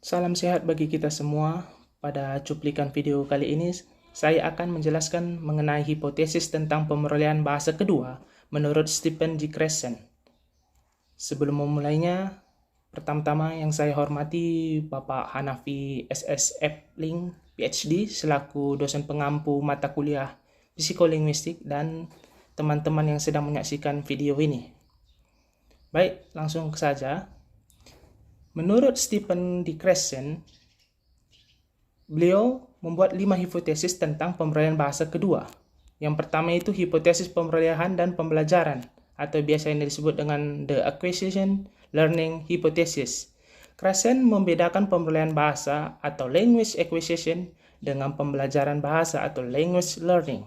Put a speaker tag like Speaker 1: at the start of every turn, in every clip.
Speaker 1: Salam sehat bagi kita semua. Pada cuplikan video kali ini, saya akan menjelaskan mengenai hipotesis tentang pemerolehan bahasa kedua menurut Stephen G. Krashen. Sebelum memulainya, pertama-tama yang saya hormati Bapak Hanafi SS Epling, PhD, selaku dosen pengampu mata kuliah psikolinguistik dan teman-teman yang sedang menyaksikan video ini. Baik, langsung saja. Menurut Stephen D. Krashen, beliau membuat 5 hipotesis tentang pemerolehan bahasa kedua. Yang pertama itu hipotesis pemerolehan dan pembelajaran, atau biasanya disebut dengan the acquisition learning hypothesis. Krashen membedakan pemerolehan bahasa atau language acquisition dengan pembelajaran bahasa atau language learning.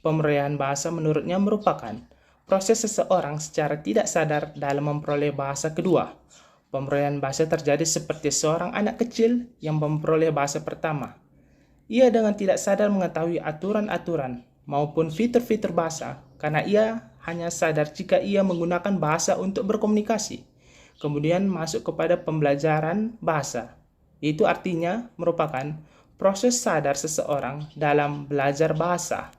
Speaker 1: Pemerolehan bahasa menurutnya merupakan proses seseorang secara tidak sadar dalam memperoleh bahasa kedua. Pemerolehan bahasa terjadi seperti seorang anak kecil yang memperoleh bahasa pertama. Ia dengan tidak sadar mengetahui aturan-aturan maupun fitur-fitur bahasa karena ia hanya sadar jika ia menggunakan bahasa untuk berkomunikasi. Kemudian masuk kepada pembelajaran bahasa. Itu artinya merupakan proses sadar seseorang dalam belajar bahasa.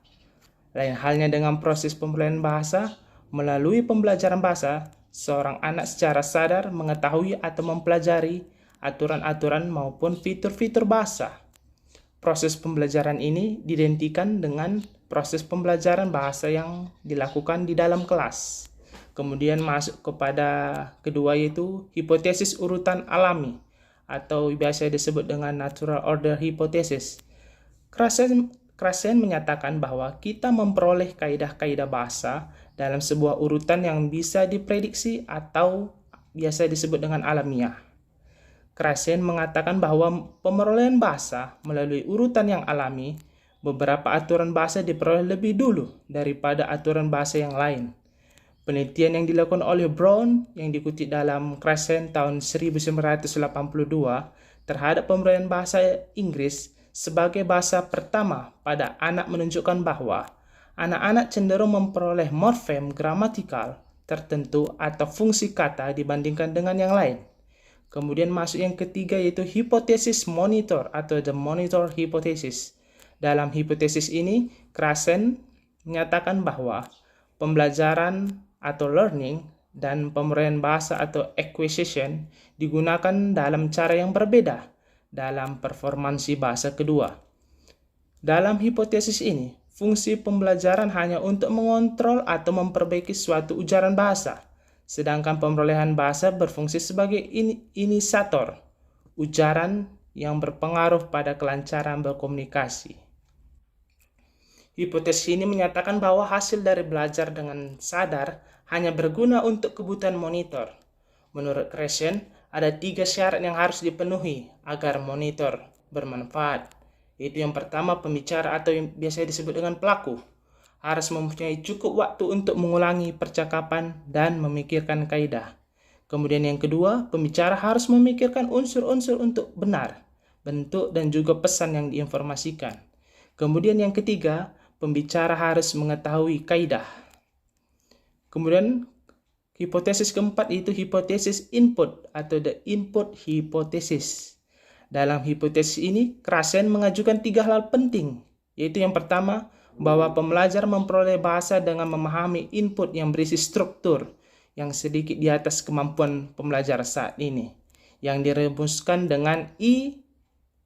Speaker 1: Lain halnya dengan proses pemerolehan bahasa, melalui pembelajaran bahasa, seorang anak secara sadar mengetahui atau mempelajari aturan-aturan maupun fitur-fitur bahasa. Proses pembelajaran ini diidentikan dengan proses pembelajaran bahasa yang dilakukan di dalam kelas. Kemudian masuk kepada kedua yaitu hipotesis urutan alami atau biasa disebut dengan natural order hypothesis. Krashen menyatakan bahwa kita memperoleh kaidah-kaidah bahasa dalam sebuah urutan yang bisa diprediksi atau biasa disebut dengan alamiah. Krashen mengatakan bahwa pemerolehan bahasa melalui urutan yang alami, beberapa aturan bahasa diperoleh lebih dulu daripada aturan bahasa yang lain. Penelitian yang dilakukan oleh Brown yang dikutip dalam Krashen tahun 1982 terhadap pemerolehan bahasa Inggris sebagai bahasa pertama pada anak menunjukkan bahwa anak-anak cenderung memperoleh morfem gramatikal tertentu atau fungsi kata dibandingkan dengan yang lain. Kemudian masuk yang ketiga yaitu hipotesis monitor atau the monitor hypothesis. Dalam hipotesis ini, Krashen menyatakan bahwa pembelajaran atau learning dan pemerolehan bahasa atau acquisition digunakan dalam cara yang berbeda dalam performansi bahasa kedua. Dalam hipotesis ini, fungsi pembelajaran hanya untuk mengontrol atau memperbaiki suatu ujaran bahasa, sedangkan pemerolehan bahasa berfungsi sebagai inisiator ujaran yang berpengaruh pada kelancaran berkomunikasi. Hipotesis ini menyatakan bahwa hasil dari belajar dengan sadar hanya berguna untuk kebutuhan monitor. Menurut Krashen, ada 3 syarat yang harus dipenuhi agar monitor bermanfaat. Yaitu yang pertama, pembicara atau yang biasa disebut dengan pelaku harus mempunyai cukup waktu untuk mengulangi percakapan dan memikirkan kaidah. Kemudian yang kedua, pembicara harus memikirkan unsur-unsur untuk benar, bentuk dan juga pesan yang diinformasikan. Kemudian yang ketiga, pembicara harus mengetahui kaidah. Kemudian hipotesis keempat yaitu hipotesis input atau the input hypothesis. Dalam hipotesis ini, Krashen mengajukan 3 hal penting, yaitu yang pertama, bahwa pembelajar memperoleh bahasa dengan memahami input yang berisi struktur yang sedikit di atas kemampuan pembelajar saat ini, yang dirumuskan dengan I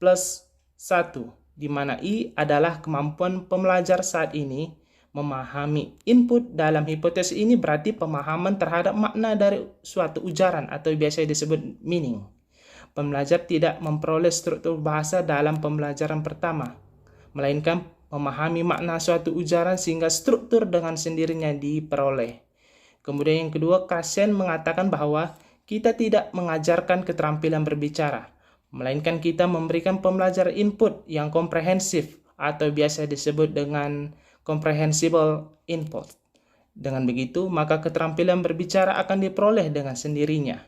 Speaker 1: plus 1, di mana I adalah kemampuan pembelajar saat ini. Memahami input dalam hipotesis ini berarti pemahaman terhadap makna dari suatu ujaran atau biasa disebut meaning. Pembelajar tidak memperoleh struktur bahasa dalam pembelajaran pertama, melainkan memahami makna suatu ujaran sehingga struktur dengan sendirinya diperoleh. Kemudian yang kedua, Krashen mengatakan bahwa kita tidak mengajarkan keterampilan berbicara, melainkan kita memberikan pembelajar input yang komprehensif atau biasa disebut dengan comprehensible input. Dengan begitu, maka keterampilan berbicara akan diperoleh dengan sendirinya.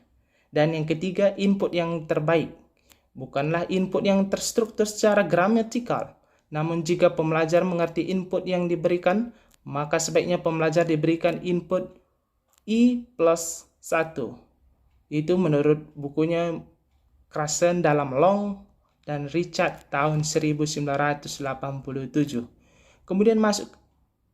Speaker 1: Dan yang ketiga, input yang terbaik bukanlah input yang terstruktur secara gramatikal. Namun jika pembelajar mengerti input yang diberikan, maka sebaiknya pembelajar diberikan input I plus 1. Itu menurut bukunya Krashen dalam Long dan Richard tahun 1987. Kemudian masuk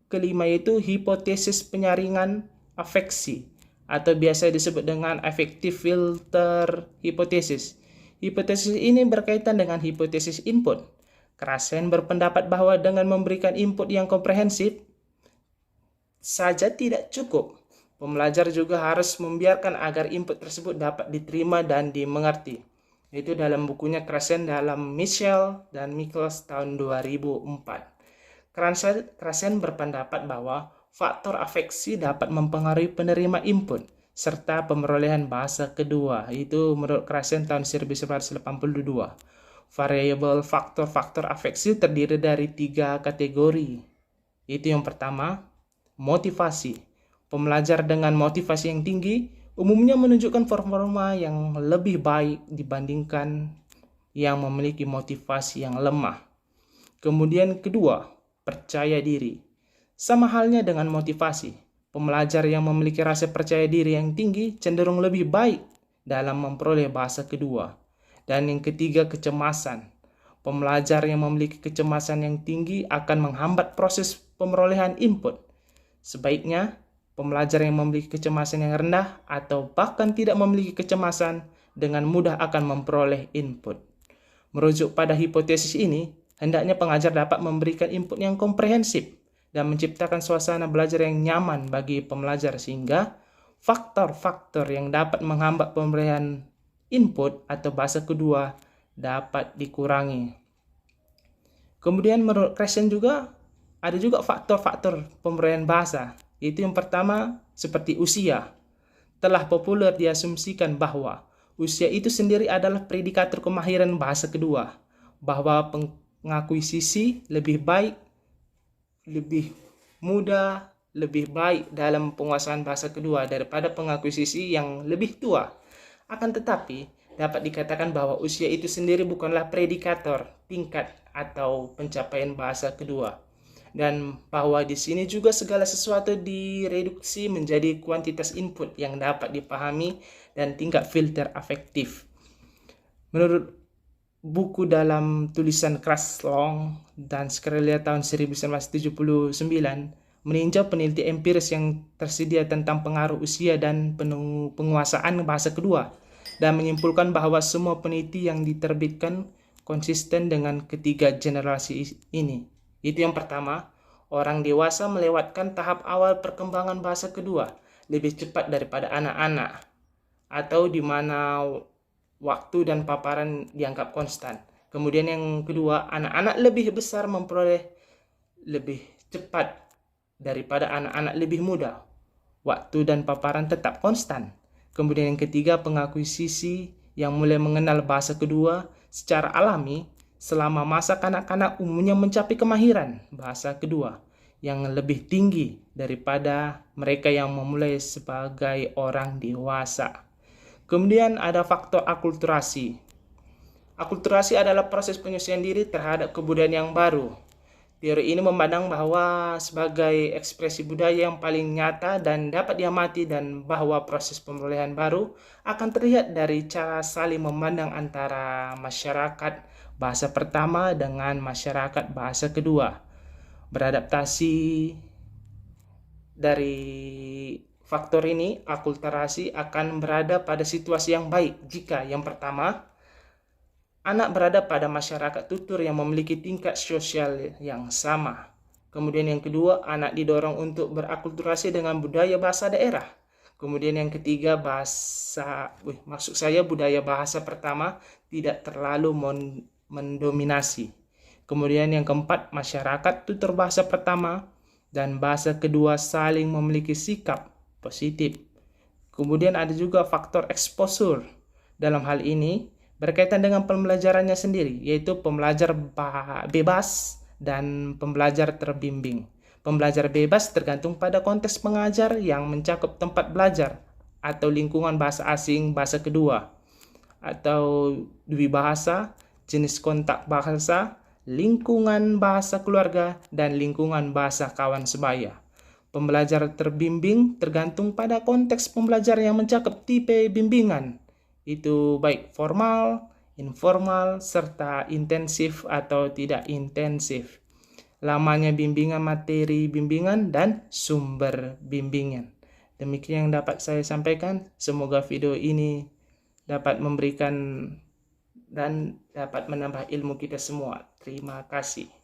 Speaker 1: kelima yaitu hipotesis penyaringan afeksi atau biasa disebut dengan affective filter hypothesis. Hipotesis ini berkaitan dengan hipotesis input. Krashen berpendapat bahwa dengan memberikan input yang komprehensif saja tidak cukup. Pembelajar juga harus membiarkan agar input tersebut dapat diterima dan dimengerti. Itu dalam bukunya Krashen dalam Mitchell dan Michaels tahun 2004. Krashen berpendapat bahwa faktor afeksi dapat mempengaruhi penerima input serta pemerolehan bahasa kedua. Itu menurut Krashen tahun 1982. Variabel faktor-faktor afeksi terdiri dari 3 kategori. Itu yang pertama, motivasi. Pembelajar dengan motivasi yang tinggi umumnya menunjukkan performa yang lebih baik dibandingkan yang memiliki motivasi yang lemah. Kemudian kedua, percaya diri. Sama halnya dengan motivasi, pembelajar yang memiliki rasa percaya diri yang tinggi cenderung lebih baik dalam memperoleh bahasa kedua. Dan yang ketiga, kecemasan. Pembelajar yang memiliki kecemasan yang tinggi akan menghambat proses pemerolehan input. Sebaiknya, pembelajar yang memiliki kecemasan yang rendah atau bahkan tidak memiliki kecemasan dengan mudah akan memperoleh input. Merujuk pada hipotesis ini, hendaknya pengajar dapat memberikan input yang komprehensif dan menciptakan suasana belajar yang nyaman bagi pembelajar sehingga faktor-faktor yang dapat menghambat pemberian input atau bahasa kedua dapat dikurangi. Kemudian menurut Krashen juga ada juga faktor-faktor pemberian bahasa. Itu yang pertama seperti usia. Telah populer diasumsikan bahwa usia itu sendiri adalah predikator kemahiran bahasa kedua, bahwa pengakuisisi lebih baik, lebih mudah, lebih baik dalam penguasaan bahasa kedua daripada pengakuisisi yang lebih tua. Akan tetapi, dapat dikatakan bahwa usia itu sendiri bukanlah predikator tingkat atau pencapaian bahasa kedua. Dan bahwa di sini juga segala sesuatu direduksi menjadi kuantitas input yang dapat dipahami dan tingkat filter afektif. Menurut buku dalam tulisan Krashen dan Scalia tahun 1979, meninjau peneliti empiris yang tersedia tentang pengaruh usia dan penguasaan bahasa kedua, dan menyimpulkan bahwa semua peneliti yang diterbitkan konsisten dengan ketiga generasi ini. Itu yang pertama, orang dewasa melewatkan tahap awal perkembangan bahasa kedua lebih cepat daripada anak-anak, atau di mana waktu dan paparan dianggap konstan. Kemudian yang kedua, anak-anak lebih besar memperoleh lebih cepat daripada anak-anak lebih muda. Waktu dan paparan tetap konstan. Kemudian yang ketiga, pengakuisisi yang mulai mengenal bahasa kedua secara alami selama masa kanak-kanak umumnya mencapai kemahiran bahasa kedua yang lebih tinggi daripada mereka yang memulai sebagai orang dewasa. Kemudian ada faktor akulturasi. Akulturasi adalah proses penyesuaian diri terhadap kebudayaan yang baru. Teori ini memandang bahwa sebagai ekspresi budaya yang paling nyata dan dapat diamati, dan bahwa proses pemulihan baru akan terlihat dari cara saling memandang antara masyarakat bahasa pertama dengan masyarakat bahasa kedua. Beradaptasi dari faktor ini, akulturasi akan berada pada situasi yang baik jika yang pertama, anak berada pada masyarakat tutur yang memiliki tingkat sosial yang sama. Kemudian yang kedua, anak didorong untuk berakulturasi dengan budaya bahasa daerah. Kemudian yang ketiga, budaya bahasa pertama tidak terlalu mendominasi. Kemudian yang keempat, masyarakat tutur bahasa pertama dan bahasa kedua saling memiliki sikap positif. Kemudian ada juga faktor exposure. Dalam hal ini berkaitan dengan pembelajarannya sendiri, yaitu pembelajar bebas dan pembelajar terbimbing. Pembelajar bebas tergantung pada konteks pengajar yang mencakup tempat belajar atau lingkungan bahasa asing bahasa kedua, atau dwibahasa, jenis kontak bahasa, lingkungan bahasa keluarga, dan lingkungan bahasa kawan sebaya. Pembelajar terbimbing tergantung pada konteks pembelajar yang mencakup tipe bimbingan itu baik formal, informal, serta intensif atau tidak intensif. Lamanya bimbingan, materi bimbingan, dan sumber bimbingan. Demikian yang dapat saya sampaikan. Semoga video ini dapat memberikan dan dapat menambah ilmu kita semua. Terima kasih.